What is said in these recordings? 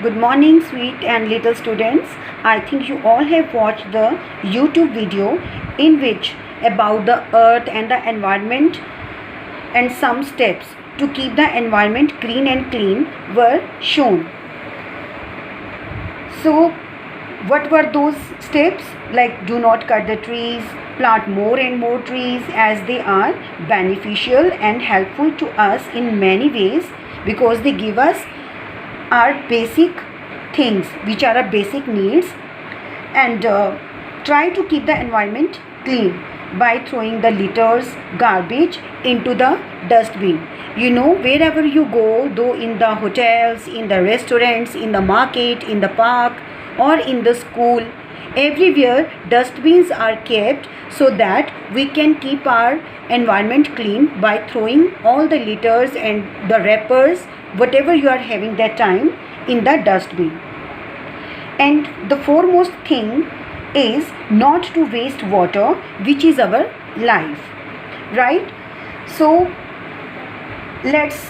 Good morning, sweet and little students. I think you all have watched the YouTube video in which about the earth and the environment and some steps to keep the environment green and clean were shown. So, what were those steps? Like, do not cut the trees, plant more and more trees as they are beneficial and helpful to us in many ways because they give us our basic things which are our basic needs, and try to keep the environment clean by throwing the litters, garbage into the dustbin. Wherever you go, though in the hotels, in the restaurants, in the market, in the park, or in the school, everywhere dustbins are kept so that we can keep our environment clean by throwing all the litters and the wrappers, whatever you are having that time, in the dustbin. And the foremost thing is not to waste water, which is our life, right? So let's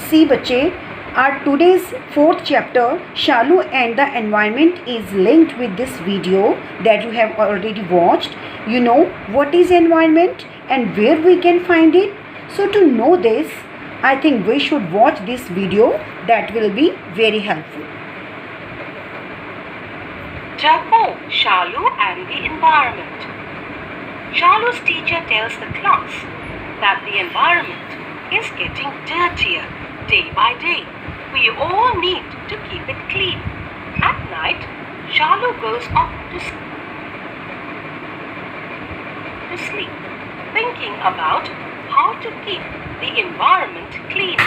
see, bache. Our today's fourth chapter, Shalu and the Environment, is linked with this video that you have already watched. You know what is environment and where we can find it. So to know this, I think we should watch this video. That will be very helpful. Chapter 4, Shalu and the Environment. Shalu's teacher tells the class that the environment is getting dirtier day by day. We all need to keep it clean. At night, Shalu goes off to sleep, thinking about how to keep the environment clean.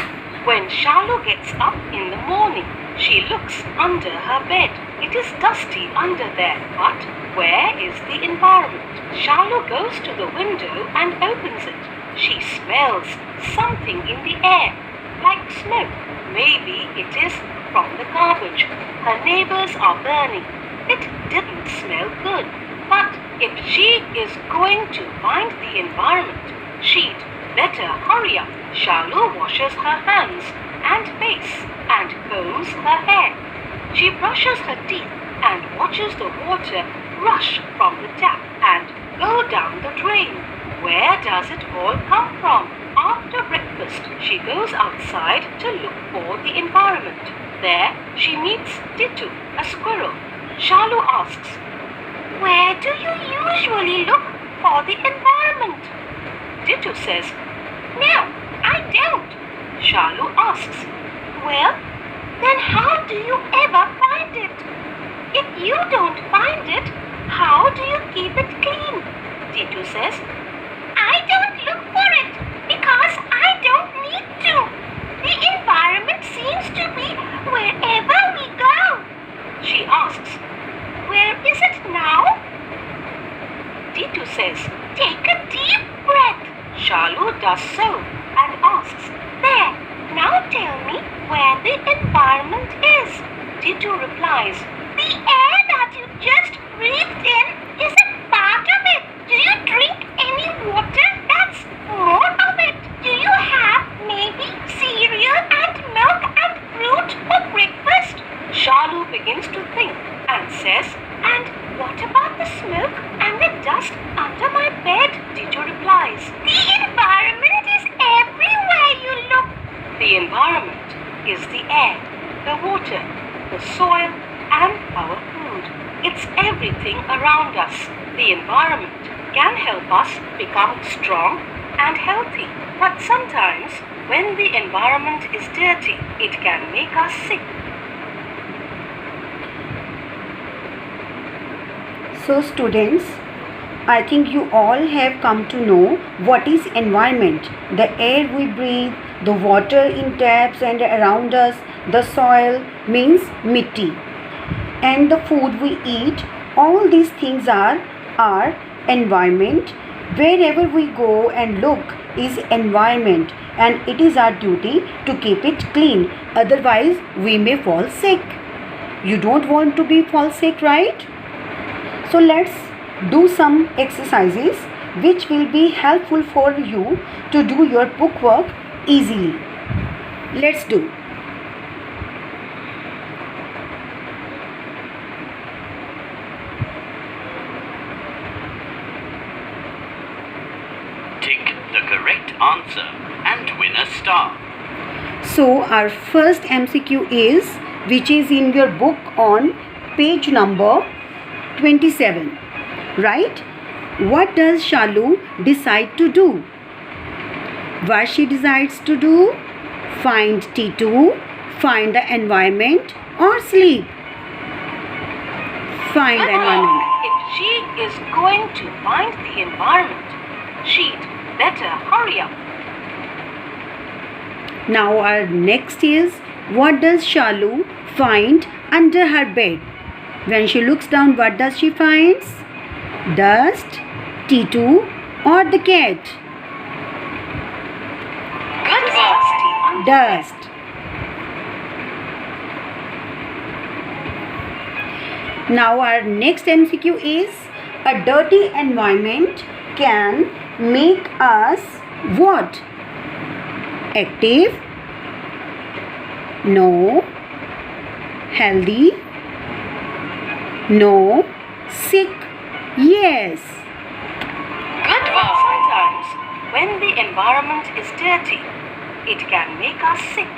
When Shalu gets up in the morning, she looks under her bed. It is dusty under there, but where is the environment? Shalu goes to the window and opens it. She smells something in the air, like smoke. Maybe it is from the garbage her neighbors are burning. It didn't smell good, but if she is going to find the environment, she'd better hurry up. Shalu washes her hands and face and combs her hair. She brushes her teeth and watches the water rush from the tap and go down the drain. Where does it all come from? After breakfast, she goes outside to look for the environment. There, she meets Titu, a squirrel. Shalu asks, "Where do you usually look for the environment?" Titu says, "No, I don't." Shalu asks, "Well, then how do you ever find it? If you don't find it, how do you keep it clean?" Titu says, "I don't look for it because I don't need to. The environment seems to be wherever we go." She asks, "Where is it now?" Titu says, "Take a deep breath." Shalu does so and asks, "There, now tell me where the environment is." Titu replies, "The air that you just breathed in is a part of it. Do you drink any water? That's more of it. Do you have maybe cereal and milk and fruit for breakfast?" Shalu begins to think and says, "And what about the smoke and the dust under my bed?" Titu replies, "The environment is everywhere you look." The environment is the air, the water, the soil, and our food. It's everything around us. The environment can help us become strong and healthy. But sometimes, when the environment is dirty, it can make us sick. So students, I think you all have come to know what is environment. The air we breathe, the water in taps and around us, the soil means mitti, and the food we eat. All these things are our environment. Wherever we go and look is environment, and it is our duty to keep it clean. Otherwise, we may fall sick. You don't want to be fall sick, right? So let's do some exercises which will be helpful for you to do your book work easily. Let's do. answer and win a star. So our first MCQ is, which is in your book on page number 27, right? What does Shalu decide to do? What she decides to do? Find T2, find the environment, or sleep? Find the environment. If she is going to find the environment, she'd better hurry up. Now our next is, what does Shalu find under her bed? When she looks down, what does she find? Dust, T2, or the cat? Good work. Dust. Now our next MCQ is, a dirty environment can make us what? Active? No. Healthy? No. Sick? Yes. Good work. Sometimes, when the environment is dirty, it can make us sick.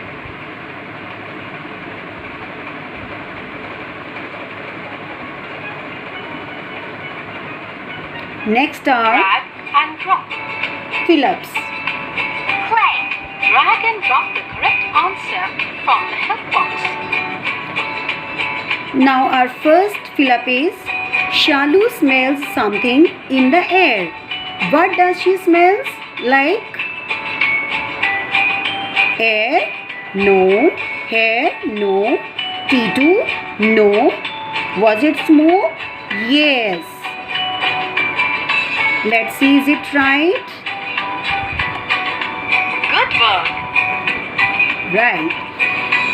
Next are Drag and drop. fill-ups. Play. Drag and drop the correct answer from the help box. Now our first fill-up is, Shalu smells something in the air. What does she smells? Like air? No. Hair? No. T2? No. Was it smoke? Yes. Let's see, is it right? Good work. Right.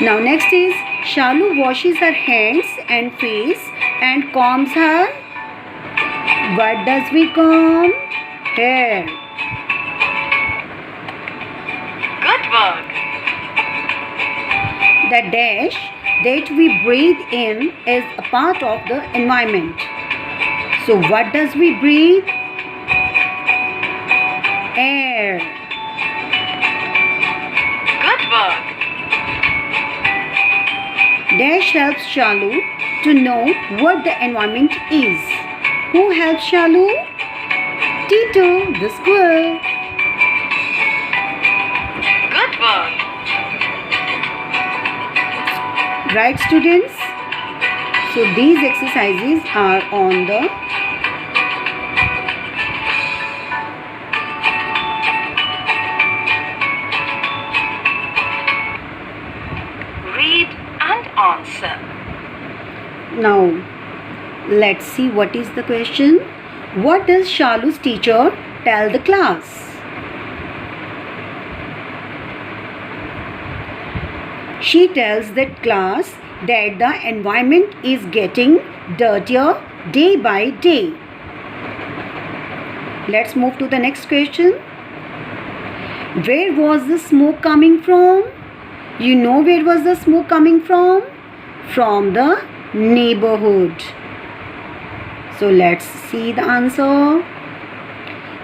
Now next is, Shalu washes her hands and face and combs her. What does we comb? Hair. Good work. The dash that we breathe in is a part of the environment. So what does we breathe? Air. Good work. Dash helps Shalu to know what the environment is. Who helps Shalu? T2, the squirrel. Good work. Right, students? So these exercises are on the Read and answer. Now, let's see what is the question. What does Shalu's teacher tell the class? She tells the class that the environment is getting dirtier day by day. Let's move to the next question. Where was the smoke coming from? You know where was the smoke coming from? From the neighborhood. So let's see the answer.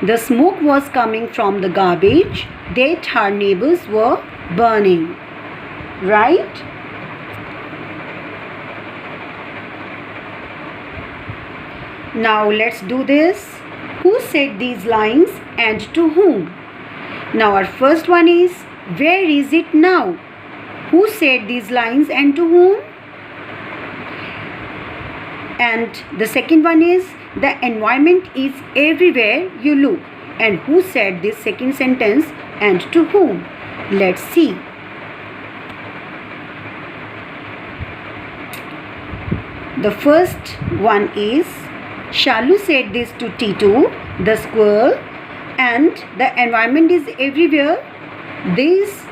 The smoke was coming from the garbage that her neighbors were burning. Right? Now let's do this. Who said these lines and to whom? Now our first one is, where is it now? Who said these lines and to whom? And the second one is, the environment is everywhere you look. And who said this second sentence and to whom? Let's see. The first one is, Shalu said this to T2, the squirrel, and the environment is everywhere. These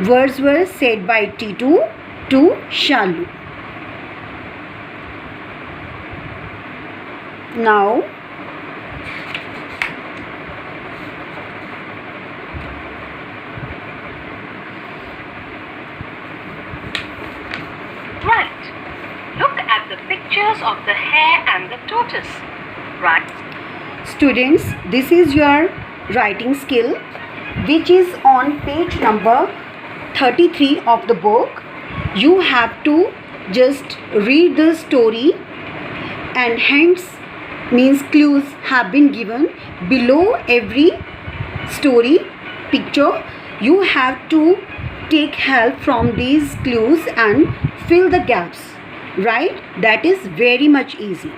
words were said by T2 to Shalu. Now, Right. Look at the pictures of the hare and the tortoise. Right. students, this is your writing skill. which is on page number 33 of the book. You have to just read the story, and hence means clues have been given below every story picture. You have to take help from these clues and fill the gaps, right? That is very much easy.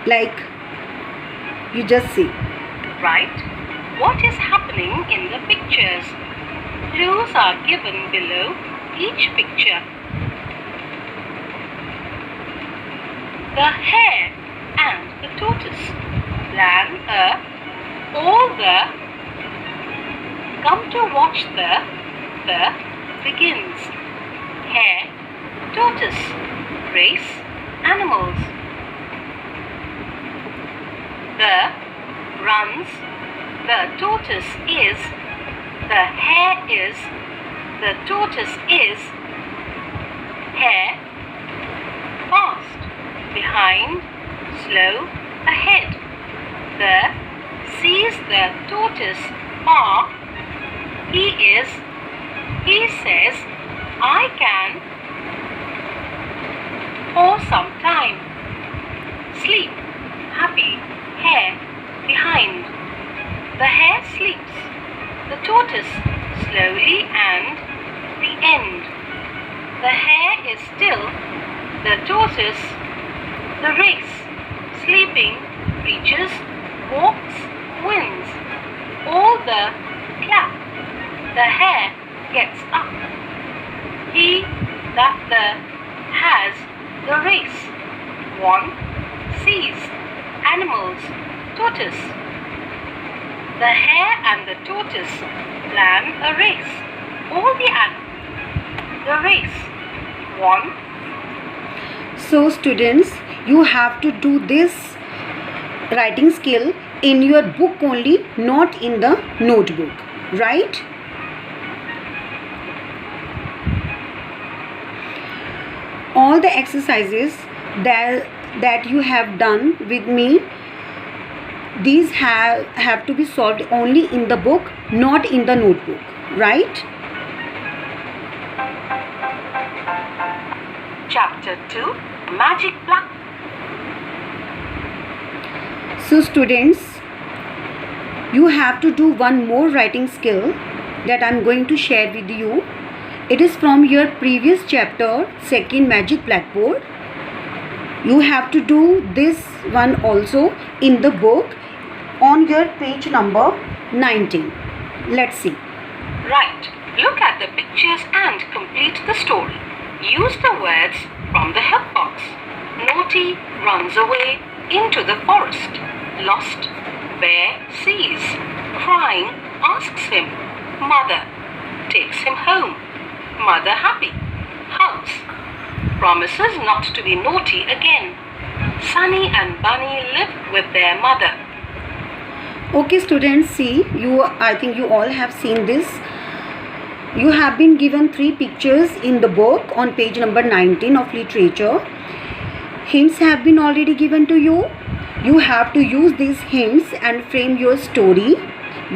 Like you just see. Right? What is happening in the pictures? Clues are given below each picture. The hare and the tortoise plan all the come to watch the begins. Hare, tortoise, race, animals. The runs, the tortoise is, the hare is, the tortoise is, hare, fast, behind, slow, ahead. The sees the tortoise far, he is, he says, I can, for some time. Sleep, happy, hare, behind. The hare sleeps, the tortoise slowly and the end. The hare is still, the tortoise, the race, sleeping, reaches, walks, wins. All the clap, the hare gets up. He that the has the race, won, sees, animals, tortoise. The hare and the tortoise plan a race. All the race, won. So students, you have to do this writing skill in your book only, not in the notebook, right? All the exercises that you have done with me, these have to be solved only in the book, not in the notebook, right? Chapter 2, Magic Black. So students, you have to do one more writing skill that I am going to share with you. It is from your previous chapter, second Magic Blackboard. You have to do this one also in the book on your page number 19. Let's see. Right. Look at the pictures and complete the story. Use the words from the help box. Naughty runs away into the forest. Lost, bear sees. Crying, asks him. Mother takes him home. Mother happy, hugs. Promises not to be naughty again. Sunny and Bunny live with their mother. Okay students, see, I think you all have seen this. You have been given 3 pictures in the book on page number 19 of literature. Hints have been already given to you. You have to use these hints and frame your story.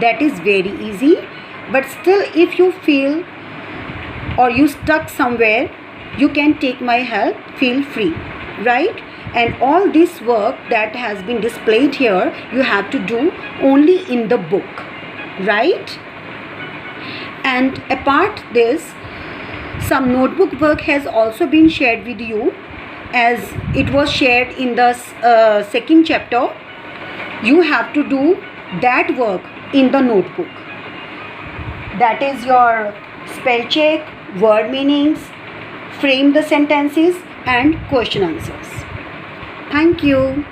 That is very easy. But still, if you feel or you stuck somewhere, you can take my help, feel free, right? And all this work that has been displayed here, you have to do only in the book, right? And apart this, some notebook work has also been shared with you, as it was shared in the second chapter. You have to do that work in the notebook. That is your spell check, word meanings, frame the sentences and question answers. Thank you.